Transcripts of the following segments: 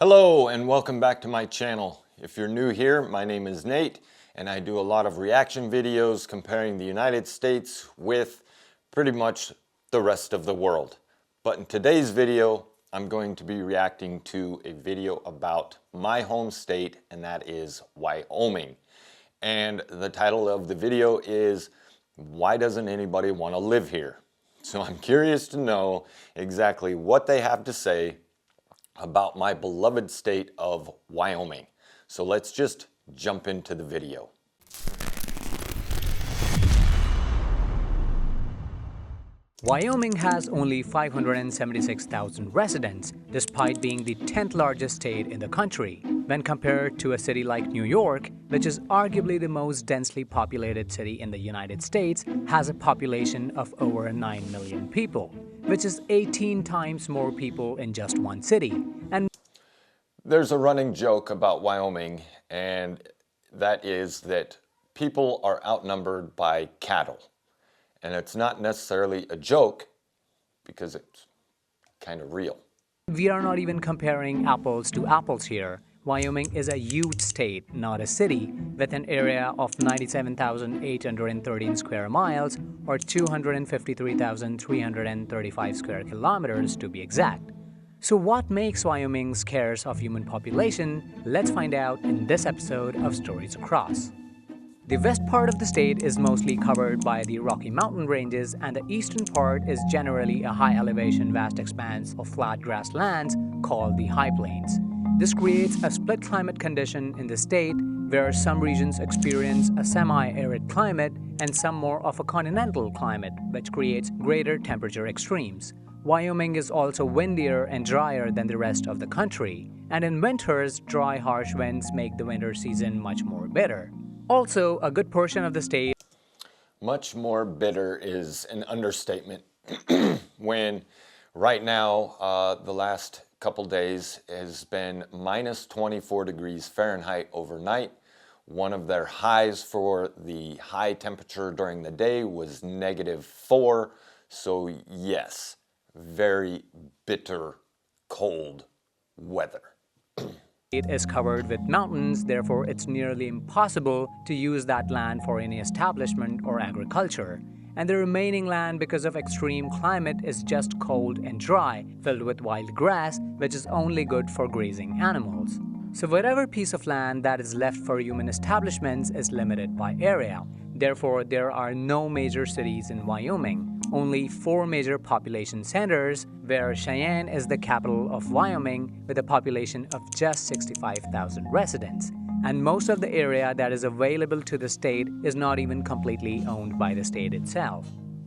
Hello and welcome back to my channel. If you're new here, my name is Nate and I do a lot of reaction videos comparing the United States with pretty much the rest of the world. But in today's video, I'm going to be reacting to a video about my home state, and that is Wyoming. And the title of the video is, "Why doesn't anybody want to live here?" So I'm curious to know exactly what they have to say about my beloved state of Wyoming. So let's just jump into the video. Wyoming has only 576,000 residents, despite being the 10th largest state in the country. When compared to a city like New York, which is arguably the most densely populated city in the United States, has a population of over 9 million people, which is 18 times more people in just one city. And there's a running joke about Wyoming, and that is that people are outnumbered by cattle. And it's not necessarily a joke because it's kind of real. We are not even comparing apples to apples here. Wyoming is a huge state, not a city, with an area of 97,813 square miles or 253,335 square kilometers to be exact. So what makes Wyoming scarce of human population? Let's find out in this episode of Stories Across. The west part of the state is mostly covered by the Rocky Mountain ranges, and the eastern part is generally a high-elevation vast expanse of flat grasslands called the High Plains. This creates a split climate condition in the state where some regions experience a semi-arid climate and some more of a continental climate, which creates greater temperature extremes. Wyoming is also windier and drier than the rest of the country, and in winters, dry, harsh winds make the winter season much more bitter. Also, a good portion of the state... Much more bitter is an understatement. When right now, the last couple days has been minus 24 degrees Fahrenheit overnight. One of their highs for the high temperature during the day was -4. So yes, very bitter, cold weather. It is covered with mountains, therefore it's nearly impossible to use that land for any establishment or agriculture. And the remaining land, because of extreme climate, is just cold and dry, filled with wild grass, which is only good for grazing animals. So whatever piece of land that is left for human establishments is limited by area. Therefore, there are no major cities in Wyoming. Only 4 major population centers, where Cheyenne is the capital of Wyoming with a population of just 65,000 residents. And most of the area that is available to the state is not even completely owned by the state itself.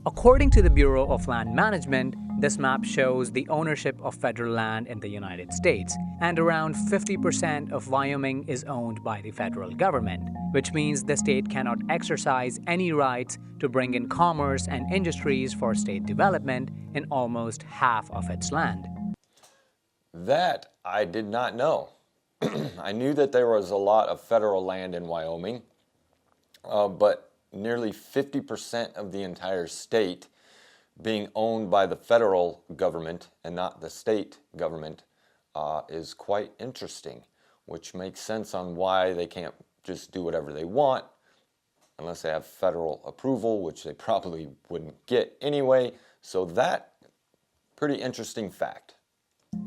According to the Bureau of Land Management, this map shows the ownership of federal land in the United States, and around 50% of Wyoming is owned by the federal government, which means the state cannot exercise any rights to bring in commerce and industries for state development in almost half of its land. That I did not know. I knew that there was a lot of federal land in Wyoming, but nearly 50% of the entire state being owned by the federal government and not the state government is quite interesting, which makes sense on why they can't just do whatever they want unless they have federal approval, which they probably wouldn't get anyway. So that, pretty interesting fact.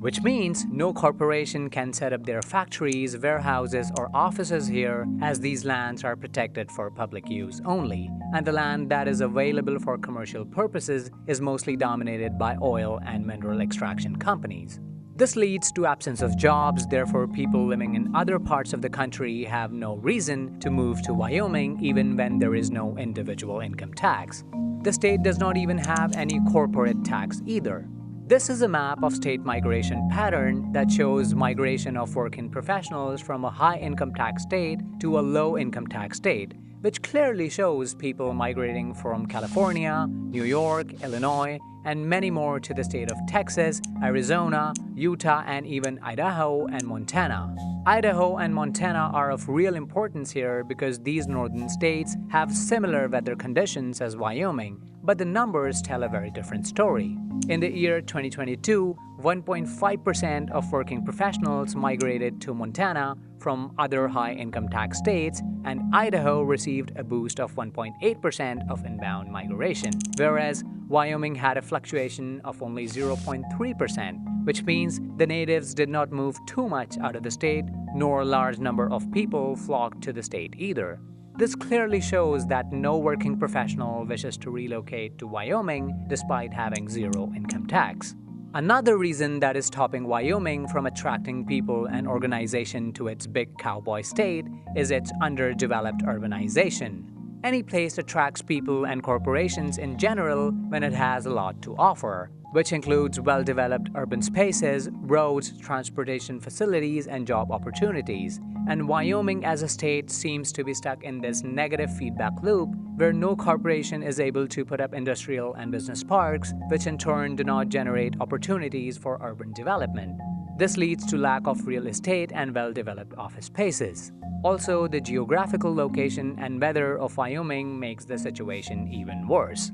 Which means no corporation can set up their factories, warehouses, or offices here, as these lands are protected for public use only, and the land that is available for commercial purposes is mostly dominated by oil and mineral extraction companies. This leads to absence of jobs, therefore people living in other parts of the country have no reason to move to Wyoming even when there is no individual income tax. The state does not even have any corporate tax either. This is a map of state migration pattern that shows migration of working professionals from a high income tax state to a low income tax state, which clearly shows people migrating from California, New York, Illinois, and many more to the state of Texas, Arizona, Utah, and even Idaho and Montana. Idaho and Montana are of real importance here because these northern states have similar weather conditions as Wyoming, but the numbers tell a very different story. In the year 2022, 1.5% of working professionals migrated to Montana from other high-income tax states, and Idaho received a boost of 1.8% of inbound migration, whereas Wyoming had a fluctuation of only 0.3%, which means the natives did not move too much out of the state, nor a large number of people flocked to the state either. This clearly shows that no working professional wishes to relocate to Wyoming despite having zero income tax. Another reason that is stopping Wyoming from attracting people and organization to its big cowboy state is its underdeveloped urbanization. Any place attracts people and corporations in general when it has a lot to offer, which includes well-developed urban spaces, roads, transportation facilities, and job opportunities. And Wyoming as a state seems to be stuck in this negative feedback loop where no corporation is able to put up industrial and business parks, which in turn do not generate opportunities for urban development. This leads to lack of real estate and well-developed office spaces. Also, the geographical location and weather of Wyoming makes the situation even worse.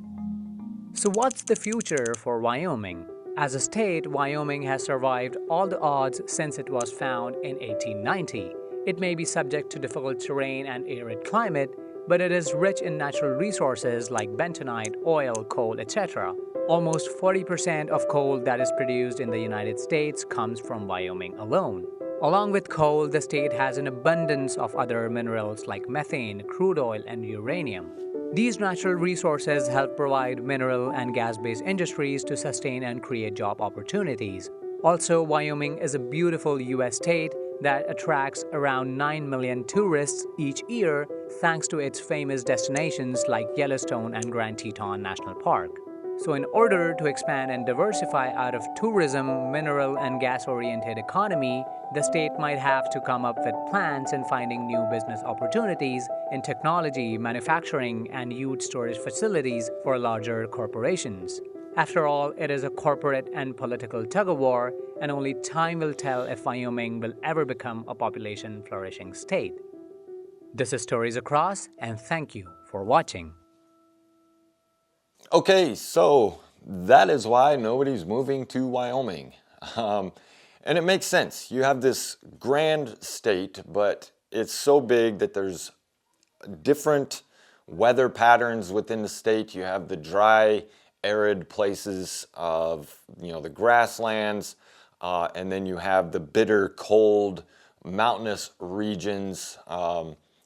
So what's the future for Wyoming? As a state, Wyoming has survived all the odds since it was found in 1890. It may be subject to difficult terrain and arid climate, but it is rich in natural resources like bentonite, oil, coal, etc. Almost 40% of coal that is produced in the United States comes from Wyoming alone. Along with coal, the state has an abundance of other minerals like methane, crude oil, and uranium. These natural resources help provide mineral and gas-based industries to sustain and create job opportunities. Also, Wyoming is a beautiful U.S. state that attracts around 9 million tourists each year thanks to its famous destinations like Yellowstone and Grand Teton National Park. So in order to expand and diversify out of tourism, mineral, and gas-oriented economy, the state might have to come up with plans in finding new business opportunities in technology, manufacturing, and huge storage facilities for larger corporations. After all, it is a corporate and political tug-of-war, and only time will tell if Wyoming will ever become a population-flourishing state. This is Stories Across, and thank you for watching. Okay, so that is why nobody's moving to Wyoming. And it makes sense. You have this grand state, but it's so big that there's different weather patterns within the state. You have the dry, arid places of, the grasslands, and then you have the bitter, cold, mountainous regions.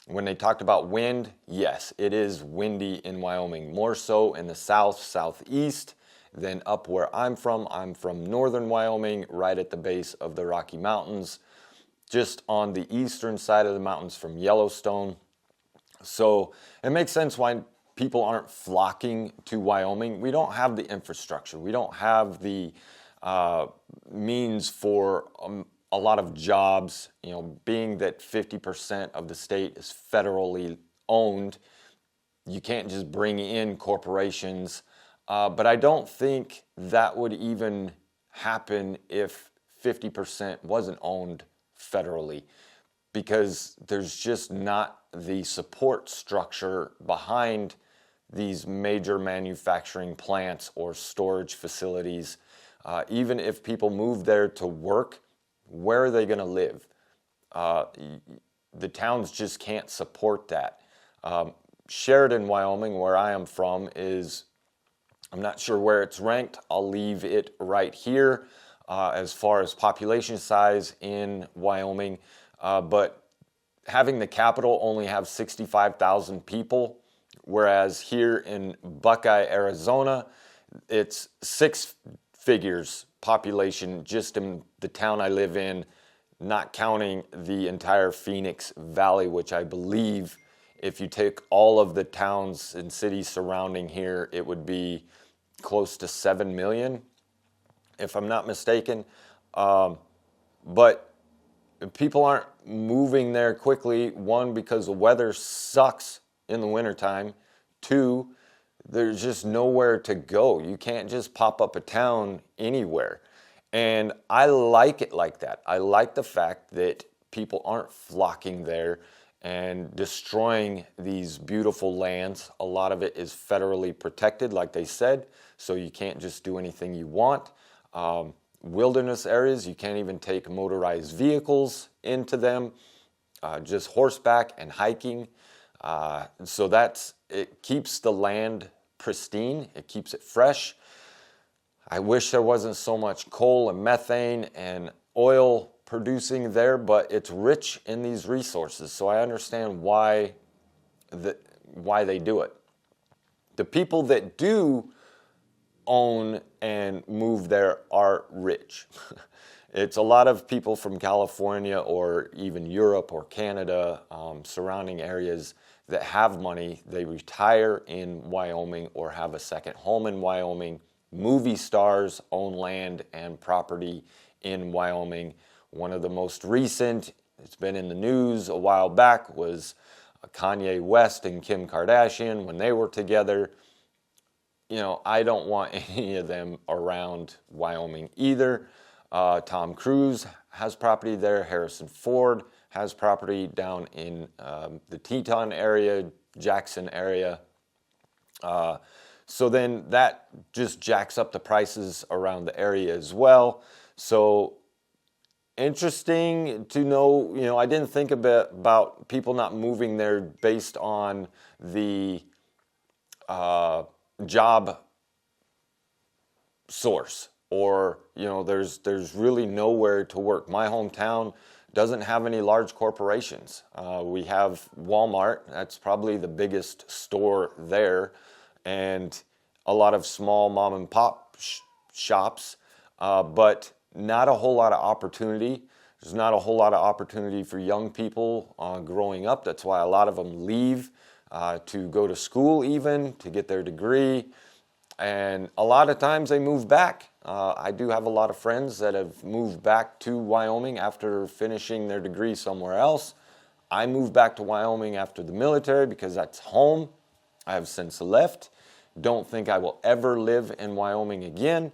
When they talked about wind, yes, it is windy in Wyoming, more so in the south, southeast than up where I'm from. I'm from northern Wyoming, right at the base of the Rocky Mountains, just on the eastern side of the mountains from Yellowstone. So it makes sense why people aren't flocking to Wyoming. We don't have the infrastructure. We don't have the means for a lot of jobs, being that 50% of the state is federally owned. You can't just bring in corporations. But I don't think that would even happen if 50% wasn't owned federally, because there's just not the support structure behind these major manufacturing plants or storage facilities. Even if people move there to work, where are they going to live? The towns just can't support that. Sheridan, Wyoming, where I am from, I'm not sure where it's ranked. I'll leave it right here as far as population size in Wyoming. But having the capital only have 65,000 people, whereas here in Buckeye, Arizona, it's 6 figures population just in the town I live in, not counting the entire Phoenix Valley, which I believe if you take all of the towns and cities surrounding here, it would be close to 7 million, if I'm not mistaken. But people aren't moving there quickly. One, because the weather sucks in the wintertime. 2, there's just nowhere to go. You can't just pop up a town anywhere. And I like it like that. I like the fact that people aren't flocking there and destroying these beautiful lands. A lot of it is federally protected, like they said, so you can't just do anything you want. Wilderness areas, you can't even take motorized vehicles into them, just horseback and hiking. So it keeps the land pristine, it keeps it fresh. I wish there wasn't so much coal and methane and oil producing there, but it's rich in these resources, so I understand why they do it. The people that do own and move there are rich. It's a lot of people from California or even Europe or Canada, surrounding areas that have money. They retire in Wyoming or have a second home in Wyoming. Movie stars own land and property in Wyoming. One of the most recent, it's been in the news a while back, was Kanye West and Kim Kardashian when they were together. You know, I don't want any of them around Wyoming either. Tom Cruise has property there. Harrison Ford has property down in the Teton area, Jackson area. So then that just jacks up the prices around the area as well. So interesting to know, you know, I didn't think about people not moving there based on the job source, or, you know, there's really nowhere to work. My hometown doesn't have any large corporations. We have Walmart, that's probably the biggest store there, and a lot of small mom and pop shops, but not a whole lot of opportunity. There's not a whole lot of opportunity for young people growing up. That's why a lot of them leave to go to school, even to get their degree. And a lot of times they move back. I do have a lot of friends that have moved back to Wyoming after finishing their degree somewhere else. I moved back to Wyoming after the military because that's home. I have since left. Don't think I will ever live in Wyoming again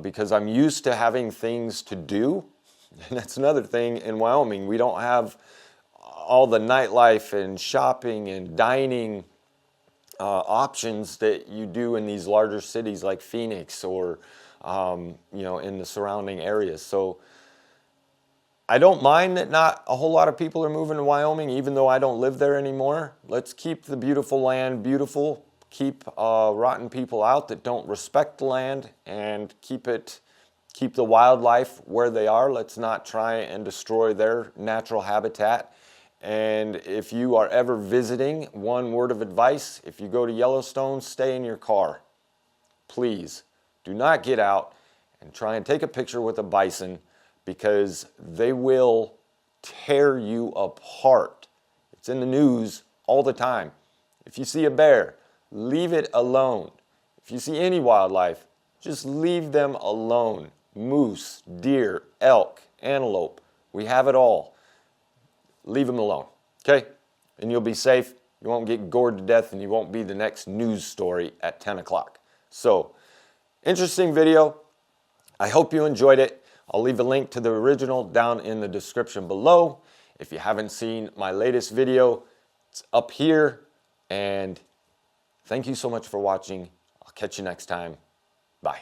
because I'm used to having things to do. And that's another thing in Wyoming. We don't have all the nightlife and shopping and dining options that you do in these larger cities like Phoenix or you know, in the surrounding areas. So I don't mind that not a whole lot of people are moving to Wyoming, even though I don't live there anymore. Let's keep the beautiful land beautiful. Keep rotten people out that don't respect the land, and keep the wildlife where they are. Let's not try and destroy their natural habitat. And if you are ever visiting, one word of advice: if you go to Yellowstone, stay in your car. Please do not get out and try and take a picture with a bison, because they will tear you apart. It's in the news all the time. If you see a bear, leave it alone. If you see any wildlife, just leave them alone. Moose, deer, elk, antelope, we have it all. Leave them alone, okay? And you'll be safe. You won't get gored to death, and you won't be the next news story at 10 o'clock. So, interesting video. I hope you enjoyed it. I'll leave a link to the original down in the description below. If you haven't seen my latest video, it's up here. And thank you so much for watching. I'll catch you next time. Bye.